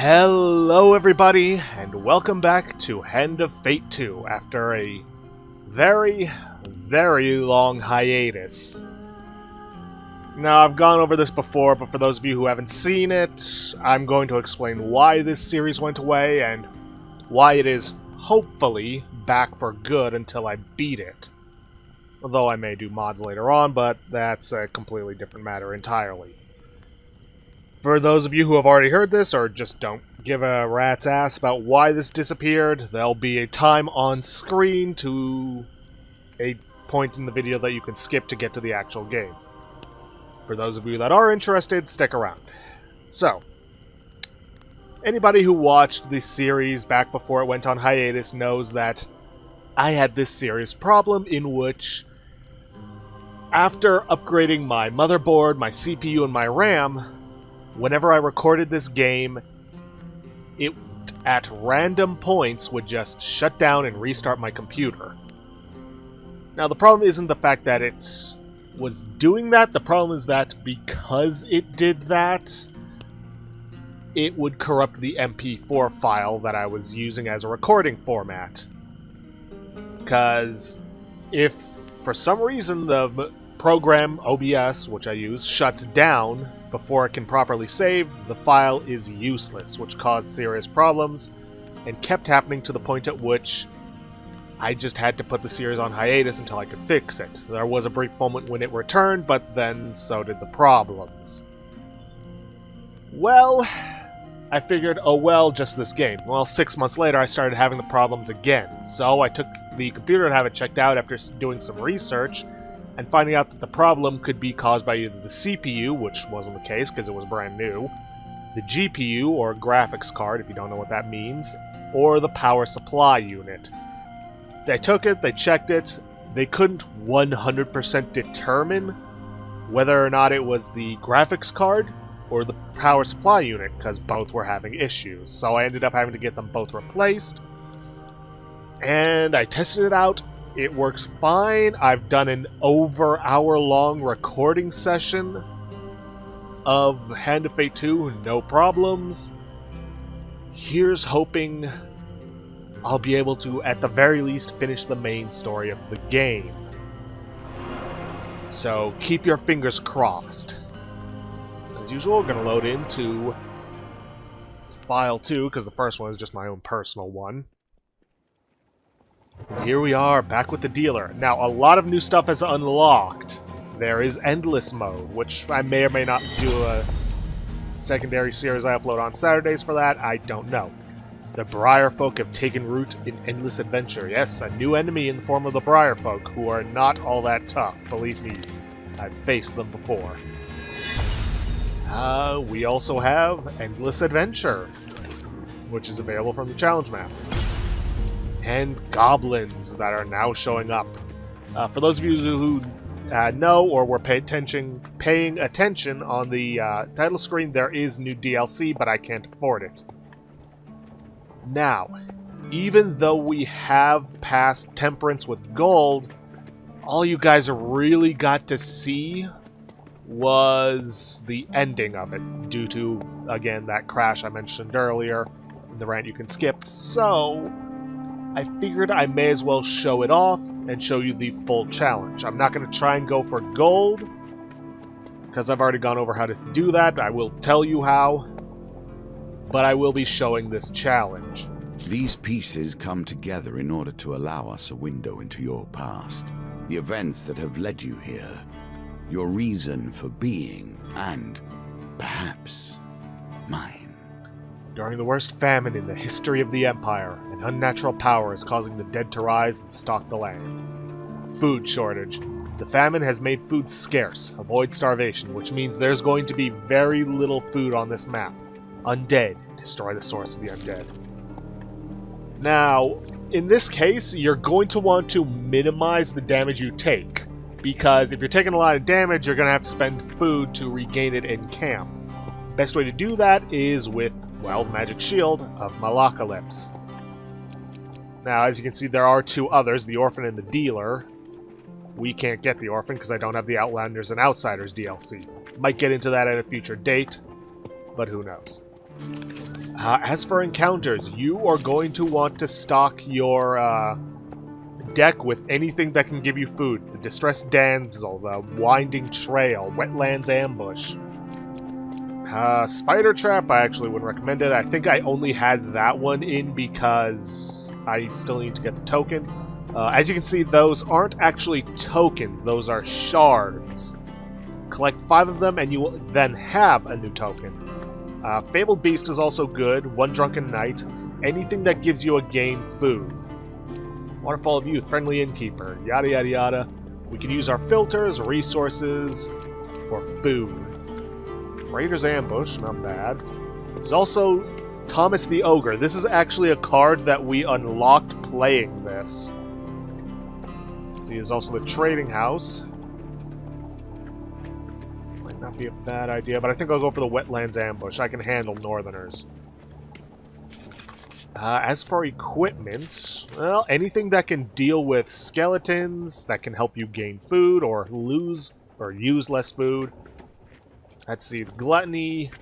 Hello everybody, and welcome back to Hand of Fate 2 after a very, very long hiatus. Now, I've gone over this before, but for those of you who haven't seen it, I'm going to explain why this series went away and why it is hopefully back for good until I beat it. Although I may do mods later on, but that's a completely different matter entirely. For those of you who have already heard this, or just don't give a rat's ass about why this disappeared, there'll be a time on screen to a point in the video that you can skip to get to the actual game. For those of you that are interested, stick around. So, anybody who watched this series back before it went on hiatus knows that I had this serious problem in which, after upgrading my motherboard, my CPU, and my RAM, whenever I recorded this game, it at random points would just shut down and restart my computer. Now, the problem isn't the fact that it was doing that, the problem is that because it did that, it would corrupt the MP4 file that I was using as a recording format. Because if, for some reason, the program OBS, which I use, shuts down before it can properly save, the file is useless, which caused serious problems and kept happening to the point at which I just had to put the series on hiatus until I could fix it. There was a brief moment when it returned, but then so did the problems. Well, I figured, oh well, just this game. Well, 6 months later I started having the problems again, so I took the computer to have it checked out after doing some research, and finding out that the problem could be caused by either the CPU, which wasn't the case because it was brand new, the GPU, or graphics card, if you don't know what that means, or the power supply unit. They took it, they checked it, they couldn't 100% determine whether or not it was the graphics card or the power supply unit, because both were having issues. So I ended up having to get them both replaced, and I tested it out. It works fine. I've done an over hour-long recording session of Hand of Fate 2, no problems. Here's hoping I'll be able to, at the very least, finish the main story of the game. So keep your fingers crossed. As usual, we're going to load into file 2, because the first one is just my own personal one. And here we are, back with the dealer. Now, a lot of new stuff has unlocked. There is Endless Mode, which I may or may not do a secondary series I upload on Saturdays for that. I don't know. The Briar Folk have taken root in Endless Adventure. Yes, a new enemy in the form of the Briar Folk, who are not all that tough. Believe me, I've faced them before. We also have Endless Adventure, which is available from the challenge map. And goblins that are now showing up. For those of you who know or were paying attention on the title screen, there is new DLC, but I can't afford it. Now, even though we have passed Temperance with Gold, all you guys really got to see was the ending of it, due to, again, that crash I mentioned earlier, in the rant you can skip, so I figured I may as well show it off and show you the full challenge. I'm not going to try and go for gold, because I've already gone over how to do that. I will tell you how, but I will be showing this challenge. These pieces come together in order to allow us a window into your past, the events that have led you here, your reason for being, and perhaps mine. During the worst famine in the history of the Empire, an unnatural power is causing the dead to rise and stalk the land. Food shortage. The famine has made food scarce. Avoid starvation, which means there's going to be very little food on this map. Undead. Destroy the source of the undead. Now, in this case, you're going to want to minimize the damage you take, because if you're taking a lot of damage, you're going to have to spend food to regain it in camp. Best way to do that is with, well, Magic Shield of Malacalypse. Now, as you can see, there are two others, the Orphan and the Dealer. We can't get the Orphan because I don't have the Outlanders and Outsiders DLC. Might get into that at a future date, but who knows. As for encounters, you are going to want to stock your deck with anything that can give you food. The Distressed Damsel, the Winding Trail, Wetlands Ambush. Spider Trap, I actually wouldn't recommend it. I think I only had that one in because I still need to get the token. As you can see, those aren't actually tokens, those are shards. Collect 5 of them and you will then have a new token. Fabled Beast is also good, One Drunken Night, anything that gives you a game food. Waterfall of Youth, Friendly Innkeeper, yada yada yada. We can use our filters, resources, for food. Raider's Ambush, not bad. There's also Thomas the Ogre. This is actually a card that we unlocked playing this. See, there's also the Trading House. Might not be a bad idea, but I think I'll go for the Wetlands Ambush. I can handle Northerners. As for equipment, well, anything that can deal with skeletons, that can help you gain food or lose or use less food. Let's see, the Gluttony,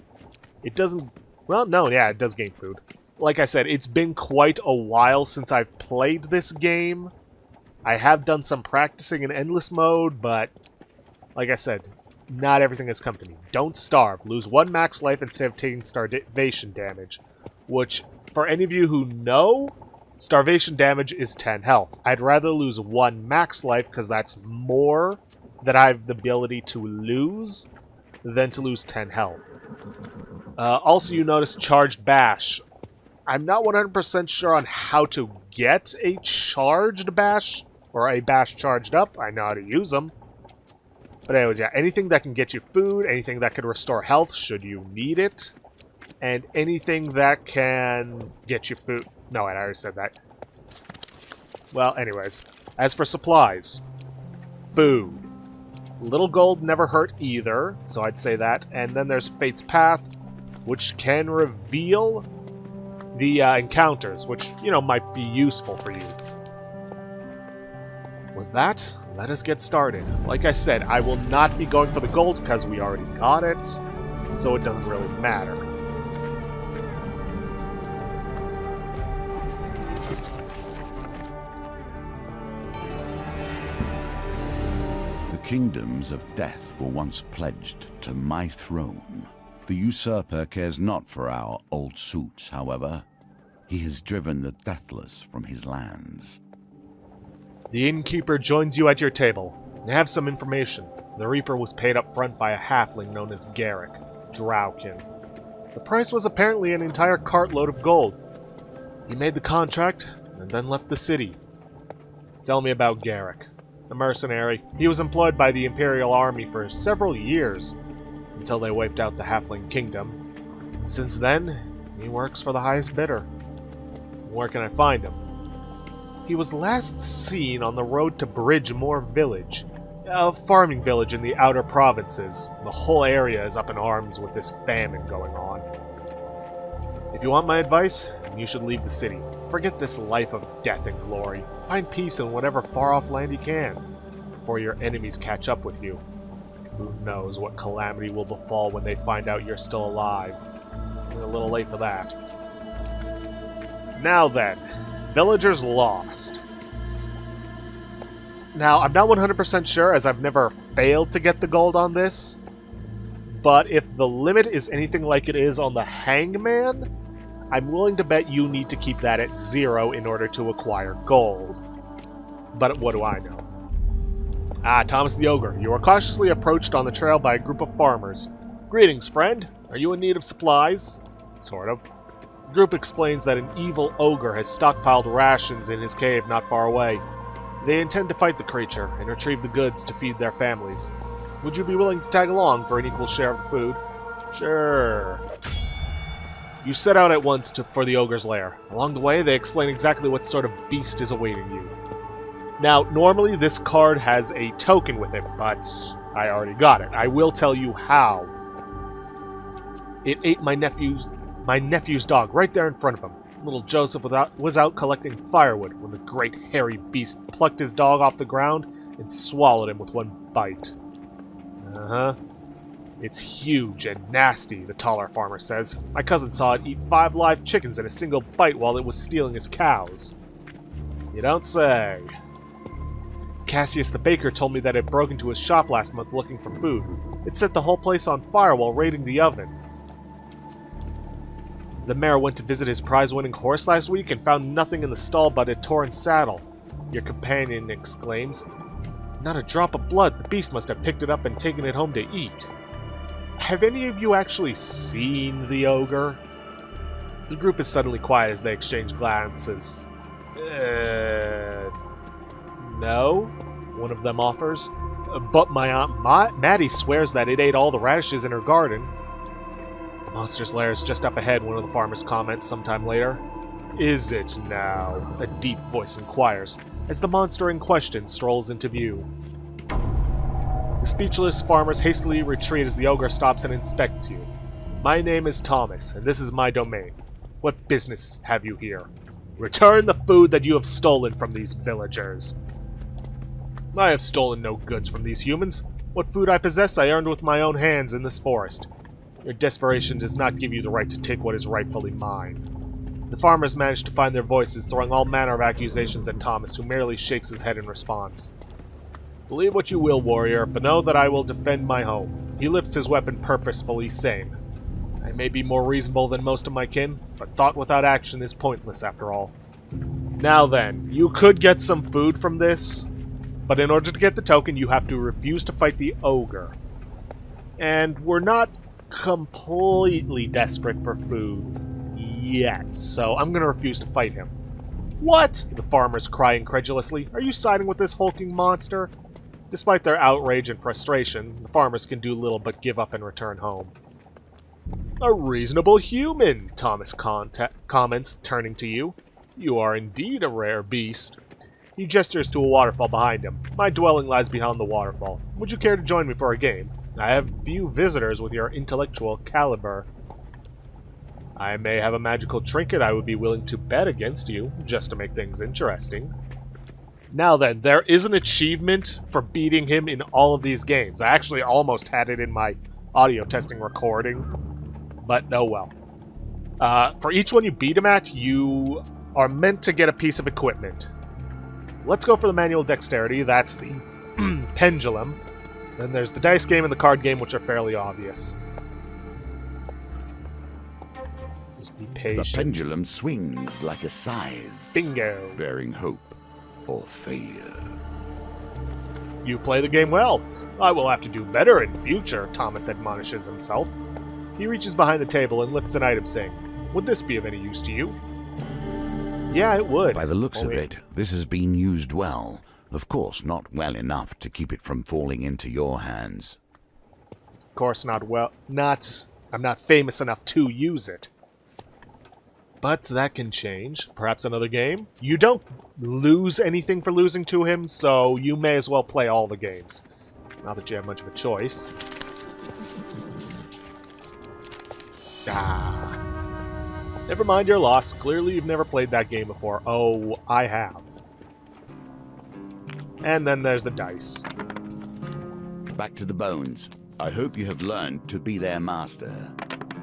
it doesn't, well, no, yeah, it does gain food. Like I said, it's been quite a while since I've played this game. I have done some practicing in Endless Mode, but, like I said, not everything has come to me. Don't starve. Lose 1 max life instead of taking starvation damage, which, for any of you who know, starvation damage is 10 health. I'd rather lose 1 max life, because that's more that I have the ability to lose than to lose 10 health. Also, you notice Charged Bash. I'm not 100% sure on how to get a Charged Bash, or a Bash charged up. I know how to use them. But anyways, yeah, anything that can get you food, anything that can restore health should you need it, and anything that can get you food. No, wait, I already said that. Well, anyways, as for supplies, food. Little gold never hurt either, so I'd say that. And then there's Fate's Path, which can reveal the encounters, which, you know, might be useful for you. With that, let us get started. Like I said, I will not be going for the gold because we already got it, so it doesn't really matter. The kingdoms of death were once pledged to my throne. The usurper cares not for our old suits, however. He has driven the deathless from his lands. The innkeeper joins you at your table. I have some information. The Reaper was paid up front by a halfling known as Garrick, Drowkin. The price was apparently an entire cartload of gold. He made the contract, and then left the city. Tell me about Garrick. A mercenary. He was employed by the Imperial Army for several years, until they wiped out the Halfling Kingdom. Since then, he works for the highest bidder. Where can I find him? He was last seen on the road to Bridgemore Village, a farming village in the outer provinces. The whole area is up in arms with this famine going on. If you want my advice, you should leave the city. Forget this life of death and glory. Find peace in whatever far-off land you can, before your enemies catch up with you. Who knows what calamity will befall when they find out you're still alive. We're a little late for that. Now then, villagers lost. Now, I'm not 100% sure, as I've never failed to get the gold on this, but if the limit is anything like it is on the Hangman, I'm willing to bet you need to keep that at 0 in order to acquire gold. But what do I know? Thomas the Ogre. You are cautiously approached on the trail by a group of farmers. Greetings, friend. Are you in need of supplies? Sort of. The group explains that an evil ogre has stockpiled rations in his cave not far away. They intend to fight the creature and retrieve the goods to feed their families. Would you be willing to tag along for an equal share of the food? Sure. You set out at once for the ogre's lair. Along the way, they explain exactly what sort of beast is awaiting you. Now, normally this card has a token with it, but I already got it. I will tell you how. It ate my nephew's dog right there in front of him. Little Joseph was out collecting firewood when the great hairy beast plucked his dog off the ground and swallowed him with one bite. Uh-huh. It's huge and nasty, the taller farmer says. My cousin saw it eat 5 live chickens in a single bite while it was stealing his cows. You don't say. Cassius the baker told me that it broke into his shop last month looking for food. It set the whole place on fire while raiding the oven. The mayor went to visit his prize-winning horse last week and found nothing in the stall but a torn saddle. Your companion exclaims, "Not a drop of blood. The beast must have picked it up and taken it home to eat." Have any of you actually seen the ogre? The group is suddenly quiet as they exchange glances. No, one of them offers. But my Aunt Maddie swears that it ate all the radishes in her garden. The monster's lair is just up ahead, one of the farmers comments sometime later. Is it now? A deep voice inquires, as the monster in question strolls into view. The speechless farmers hastily retreat as the ogre stops and inspects you. My name is Thomas, and this is my domain. What business have you here? Return the food that you have stolen from these villagers. I have stolen no goods from these humans. What food I possess I earned with my own hands in this forest. Your desperation does not give you the right to take what is rightfully mine. The farmers manage to find their voices, throwing all manner of accusations at Thomas, who merely shakes his head in response. Believe what you will, warrior, but know that I will defend my home. He lifts his weapon purposefully, saying, I may be more reasonable than most of my kin, but thought without action is pointless after all. Now then, you could get some food from this, but in order to get the token, you have to refuse to fight the ogre. And we're not completely desperate for food yet, so I'm going to refuse to fight him. What? The farmers cry incredulously. Are you siding with this hulking monster? Despite their outrage and frustration, the farmers can do little but give up and return home. A reasonable human, Thomas comments, turning to you. You are indeed a rare beast. He gestures to a waterfall behind him. My dwelling lies beyond the waterfall. Would you care to join me for a game? I have few visitors with your intellectual caliber. I may have a magical trinket I would be willing to bet against you, just to make things interesting. Now then, there is an achievement for beating him in all of these games. I actually almost had it in my audio testing recording, but oh well. For each one you beat him at, you are meant to get a piece of equipment. Let's go for the manual dexterity. That's the pendulum. Then there's the dice game and the card game, which are fairly obvious. Just be patient. The pendulum swings like a scythe. Bingo. Bearing hope or failure. You play the game well. I will have to do better in future, Thomas admonishes himself. He reaches behind the table and lifts an item, saying, Would this be of any use to you? Yeah, it would. By the looks of it, this has been used well. Of course, not well enough to keep it from falling into your hands. Of course not well. I'm not famous enough to use it. But that can change. Perhaps another game? You don't lose anything for losing to him, so you may as well play all the games. Not that you have much of a choice. Never mind your loss. Clearly you've never played that game before. Oh, I have. And then there's the dice. Back to the bones. I hope you have learned to be their master.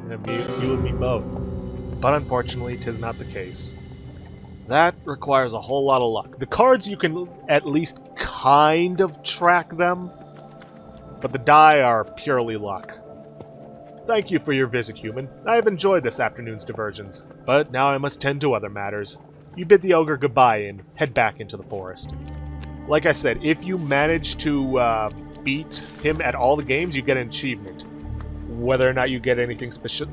You and me both. But unfortunately, 'tis not the case. That requires a whole lot of luck. The cards, you can at least kind of track them, but the die are purely luck. Thank you for your visit, human. I have enjoyed this afternoon's diversions, but now I must tend to other matters. You bid the ogre goodbye and head back into the forest. Like I said, if you manage to beat him at all the games, you get an achievement. Whether or not you get anything special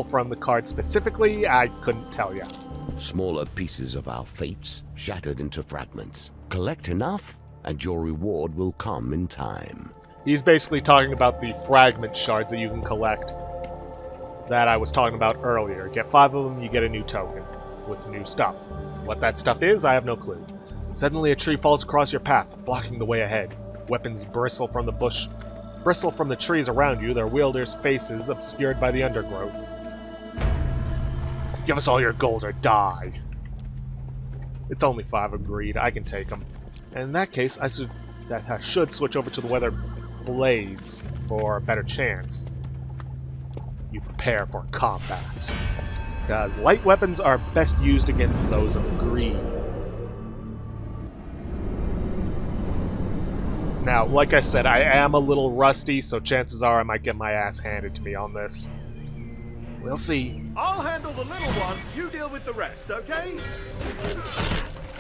from the card specifically, I couldn't tell you. Smaller pieces of our fates shattered into fragments. Collect enough, and your reward will come in time. He's basically talking about the fragment shards that you can collect that I was talking about earlier. Get 5 of them, you get a new token with new stuff. What that stuff is, I have no clue. Suddenly a tree falls across your path, blocking the way ahead. Weapons bristle from the trees around you, their wielders' faces obscured by the undergrowth. Give us all your gold or die. It's only 5, agreed. I can take them. And in that case, I should switch over to the blades for a better chance. You prepare for combat, because light weapons are best used against those of green. Now, like I said, I am a little rusty, so chances are I might get my ass handed to me on this. We'll see. I'll handle the little one, you deal with the rest, okay?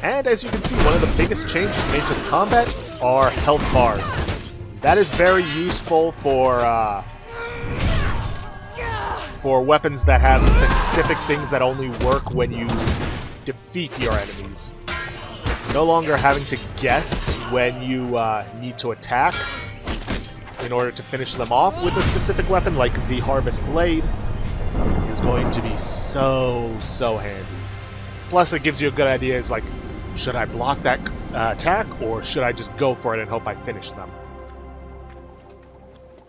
And as you can see, one of the biggest changes made to the combat are health bars. That is very useful for weapons that have specific things that only work when you defeat your enemies. No longer having to guess when you need to attack in order to finish them off with a specific weapon, like the Harvest Blade, is going to be so handy. Plus, it gives you a good idea, is like, should I block that attack, or should I just go for it and hope I finish them?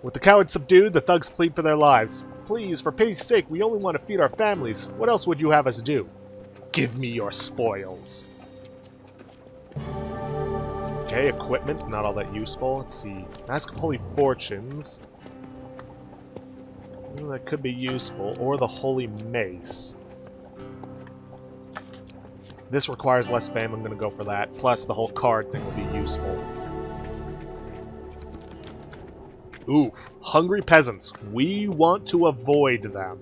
With the cowards subdued, the thugs plead for their lives. Please, for pity's sake, we only want to feed our families. What else would you have us do? Give me your spoils. Okay, equipment, not all that useful. Let's see. Mask of Holy Fortunes. Ooh, that could be useful. Or the Holy Mace. This requires less fame, I'm going to go for that. Plus, the whole card thing will be useful. Ooh, hungry peasants. We want to avoid them.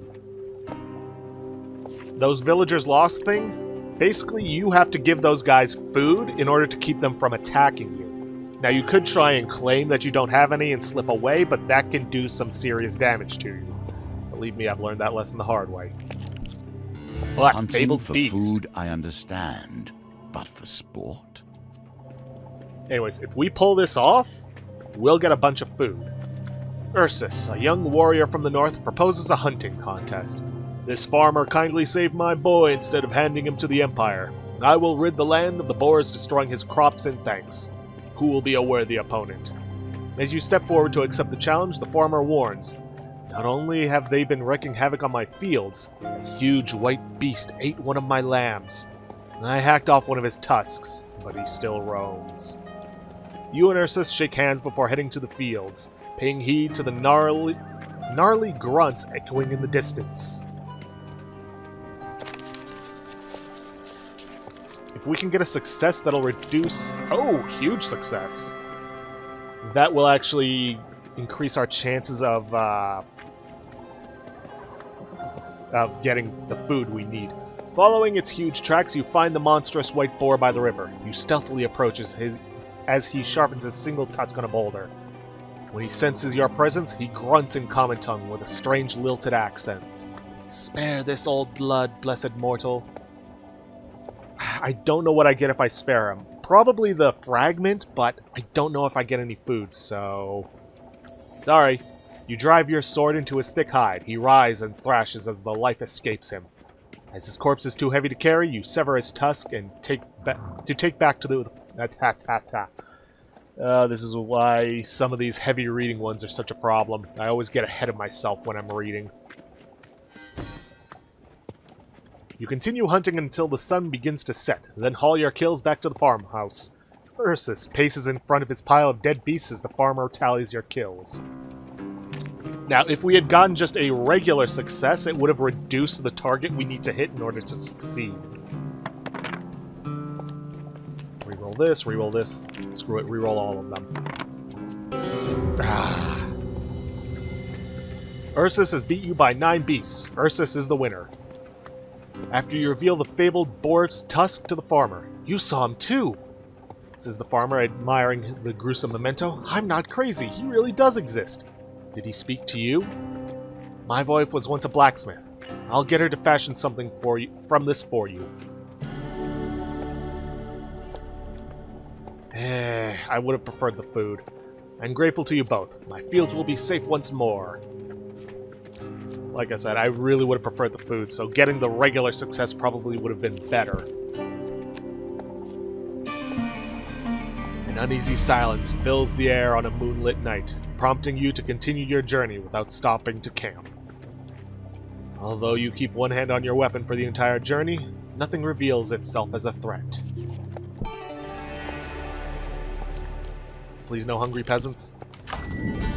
Those villagers lost thing, basically you have to give those guys food in order to keep them from attacking you. Now you could try and claim that you don't have any and slip away, but that can do some serious damage to you. Believe me, I've learned that lesson the hard way. But Hunting fabled for beast. food, I understand, but for sport? Anyways, if we pull this off, we'll get a bunch of food. Ursus, a young warrior from the north, proposes a hunting contest. This farmer kindly saved my boy instead of handing him to the Empire. I will rid the land of the boars destroying his crops in thanks. Who will be a worthy opponent? As you step forward to accept the challenge, the farmer warns. Not only have they been wreaking havoc on my fields, a huge white beast ate one of my lambs. I hacked off one of his tusks, but he still roams. You and Ursus shake hands before heading to the fields, paying heed to the gnarly grunts echoing in the distance. If we can get a success that'll reduce... Oh, huge success! That will actually increase our chances of getting the food we need. Following its huge tracks, you find the monstrous white boar by the river. You stealthily approach as he sharpens his single tusk on a boulder. When he senses your presence, he grunts in common tongue with a strange lilted accent. Spare this old blood, blessed mortal. I don't know what I get if I spare him. Probably the fragment, but I don't know if I get any food, so... Sorry. You drive your sword into his thick hide. He writhes and thrashes as the life escapes him. As his corpse is too heavy to carry, you sever his tusk and take back to the... This is why some of these heavy reading ones are such a problem. I always get ahead of myself when I'm reading. You continue hunting until the sun begins to set, then haul your kills back to the farmhouse. Ursus paces in front of his pile of dead beasts as the farmer tallies your kills. Now, if we had gotten just a regular success, it would have reduced the target we need to hit in order to succeed. Reroll this, reroll this. Screw it, reroll all of them. Ursus has beat you by 9 beasts. Ursus is the winner. After you reveal the fabled boar's tusk to the farmer. You saw him too, says the farmer, admiring the gruesome memento. I'm not crazy. He really does exist. Did he speak to you? My wife was once a blacksmith. I'll get her to fashion something for you from this for you. I would have preferred the food. I'm grateful to you both. My fields will be safe once more. Like I said, I really would have preferred the food, so getting the regular success probably would have been better. An uneasy silence fills the air on a moonlit night, prompting you to continue your journey without stopping to camp. Although you keep one hand on your weapon for the entire journey, nothing reveals itself as a threat. Please no hungry peasants.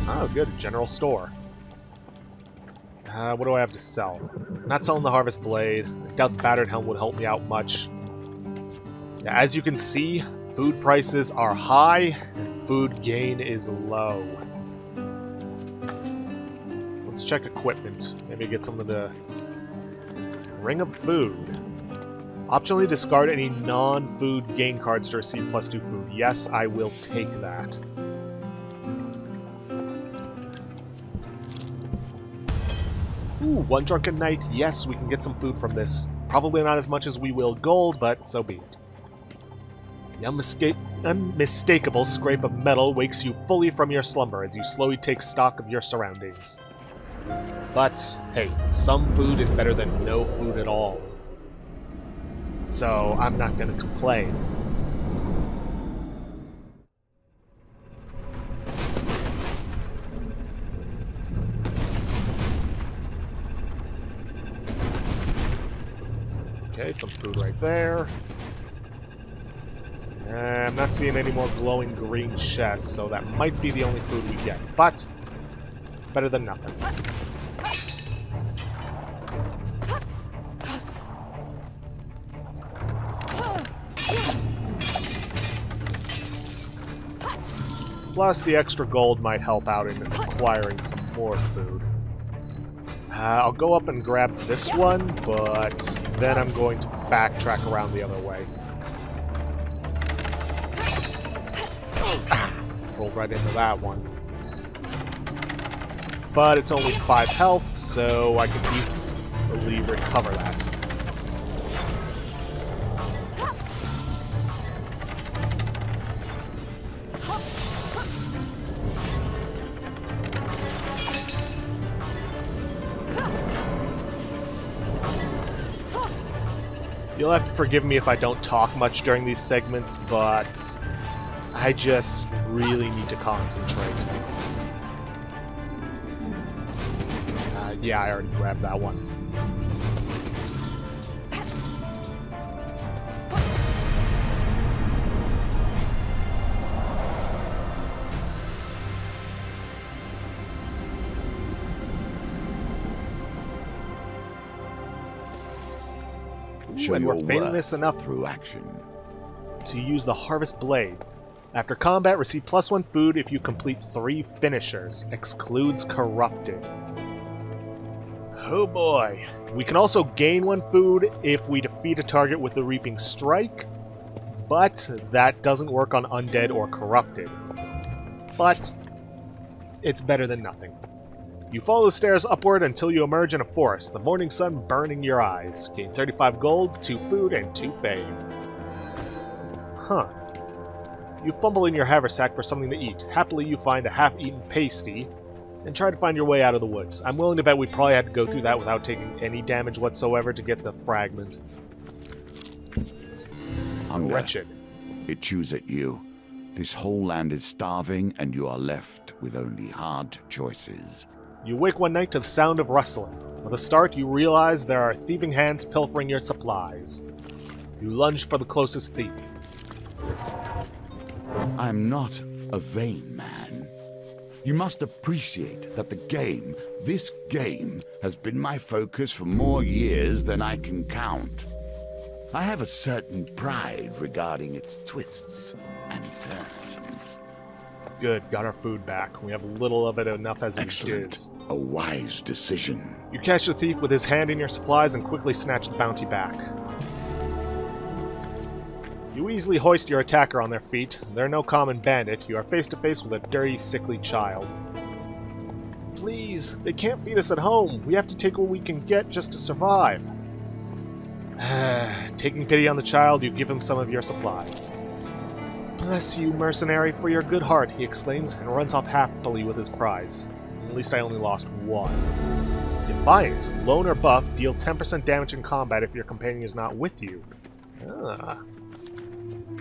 Oh, good. General store. What do I have to sell? Not selling the Harvest Blade. I doubt the Battered Helm would help me out much. Yeah, as you can see, food prices are high, and food gain is low. Let's check equipment. Maybe get some of the Ring of Food. Optionally discard any non-food gain cards to receive +2 food. Yes, I will take that. Ooh, one drunken night. Yes, we can get some food from this. Probably not as much as we will gold, but so be it. The unmistakable scrape of metal wakes you fully from your slumber as you slowly take stock of your surroundings. But, hey, some food is better than no food at all. So, I'm not gonna complain. Okay, some food right there. I'm not seeing any more glowing green chests, so that might be the only food we get. But, better than nothing. Plus, the extra gold might help out in acquiring some more food. I'll go up and grab this one, but then I'm going to backtrack around the other way. Rolled right into that one. But it's only 5 health, so I can easily recover that. You'll have to forgive me if I don't talk much during these segments, but I just really need to concentrate. Yeah, I already grabbed that one. Show and your we're famous worth enough through action. to use the Harvest Blade. After combat, receive +1 food if you complete 3 finishers. Excludes Corrupted. Oh boy. We can also gain 1 food if we defeat a target with the Reaping Strike, but that doesn't work on Undead or Corrupted. But it's better than nothing. You follow the stairs upward until you emerge in a forest, the morning sun burning your eyes. Gain 35 gold, 2 food, and 2 fame. Huh. You fumble in your haversack for something to eat. Happily, you find a half-eaten pasty and try to find your way out of the woods. I'm willing to bet we probably had to go through that without taking any damage whatsoever to get the fragment. Hunger. Wretched. It chews at you. This whole land is starving, and you are left with only hard choices. You wake one night to the sound of rustling. With a start, you realize there are thieving hands pilfering your supplies. You lunge for the closest thief. I'm not a vain man. You must appreciate that this game, has been my focus for more years than I can count. I have a certain pride regarding its twists and turns. Good, got our food back. We have little of it enough as it Excellent. is. A wise decision. You catch the thief with his hand in your supplies and quickly snatch the bounty back. You easily hoist your attacker on their feet. They're no common bandit. You are face to face with a dirty, sickly child. Please, they can't feed us at home. We have to take what we can get just to survive. Taking pity on the child, you give him some of your supplies. Bless you, mercenary, for your good heart, he exclaims, and runs off happily with his prize. At least I only lost 1. Defiant. Lone or buff, deal 10% damage in combat if your companion is not with you. Ah.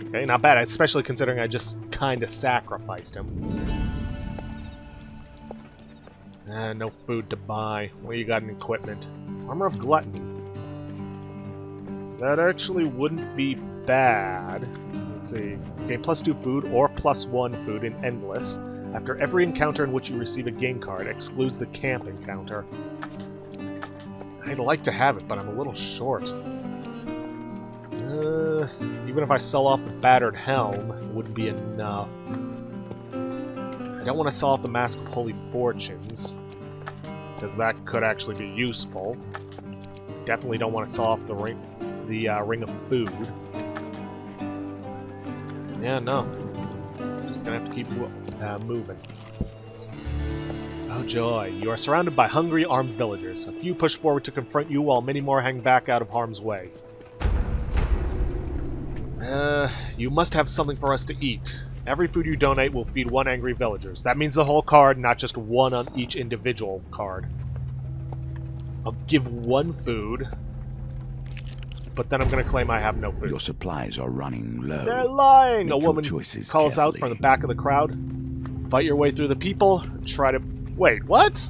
Okay, not bad, especially considering I just kinda sacrificed him. No food to buy. What do you got in equipment? Armor of Gluttony. That actually wouldn't be bad. Let's see. Gain +2 food or +1 food in Endless. After every encounter in which you receive a game card, excludes the camp encounter. I'd like to have it, but I'm a little short. Even if I sell off the battered helm, it wouldn't be enough. I don't want to sell off the Mask of Holy Fortunes, because that could actually be useful. Definitely don't want to sell off the Ring of Food. Yeah, no. Just gonna have to keep moving. Oh joy, you are surrounded by hungry, armed villagers. A few push forward to confront you, while many more hang back out of harm's way. You must have something for us to eat. Every food you donate will feed 1 angry villagers. That means the whole card, not just 1 on each individual card. I'll give 1 food, but then I'm going to claim I have no food. Your supplies are running low. They're lying! Make A woman calls out from the back of the crowd. Fight your way through the people. Try to... Wait, what?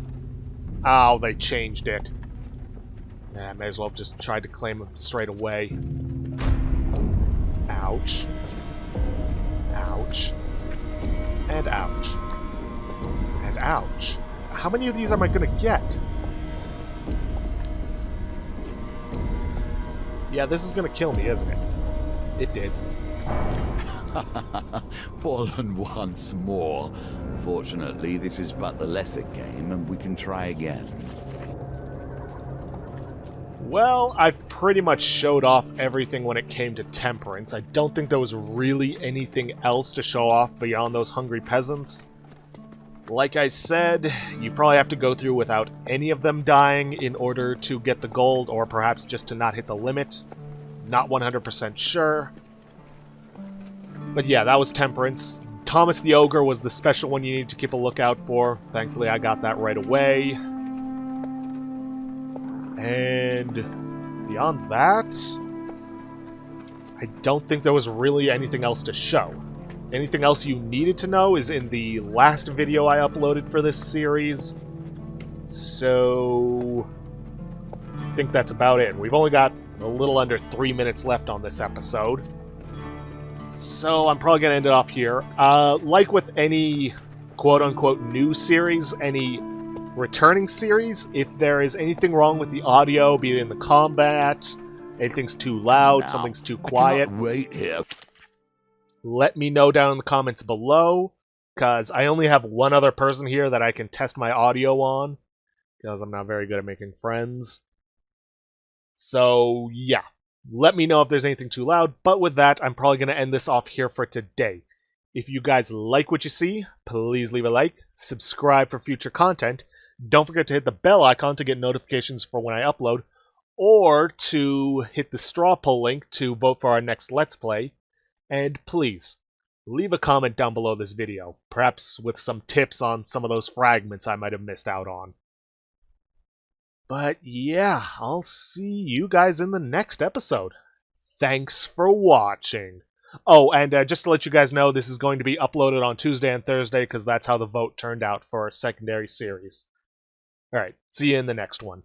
Oh, they changed it. Yeah, I may as well have just tried to claim them straight away. Ouch. Ouch. And ouch. And ouch. How many of these am I going to get? Yeah, this is going to kill me, isn't it? It did. Fallen once more. Fortunately, this is but the lesser game, and we can try again. Well, I've pretty much showed off everything when it came to temperance. I don't think there was really anything else to show off beyond those hungry peasants. Like I said, you probably have to go through without any of them dying in order to get the gold, or perhaps just to not hit the limit. Not 100% sure. But yeah, that was temperance. Thomas the Ogre was the special one you need to keep a lookout for. Thankfully, I got that right away. And beyond that, I don't think there was really anything else to show. Anything else you needed to know is in the last video I uploaded for this series. So I think that's about it. We've only got a little under 3 minutes left on this episode. So I'm probably going to end it off here. Like with any quote-unquote new series, any returning series, if there is anything wrong with the audio, be it in the combat, anything's too loud, something's too quiet, wait here. Let me know down in the comments below, because I only have one other person here that I can test my audio on, because I'm not very good at making friends. So, yeah. Let me know if there's anything too loud, but with that, I'm probably going to end this off here for today. If you guys like what you see, please leave a like, subscribe for future content, don't forget to hit the bell icon to get notifications for when I upload, or to hit the straw poll link to vote for our next Let's Play, and please, leave a comment down below this video, perhaps with some tips on some of those fragments I might have missed out on. But yeah, I'll see you guys in the next episode. Thanks for watching. Oh, and just to let you guys know, this is going to be uploaded on Tuesday and Thursday, because that's how the vote turned out for our secondary series. Alright, see you in the next one.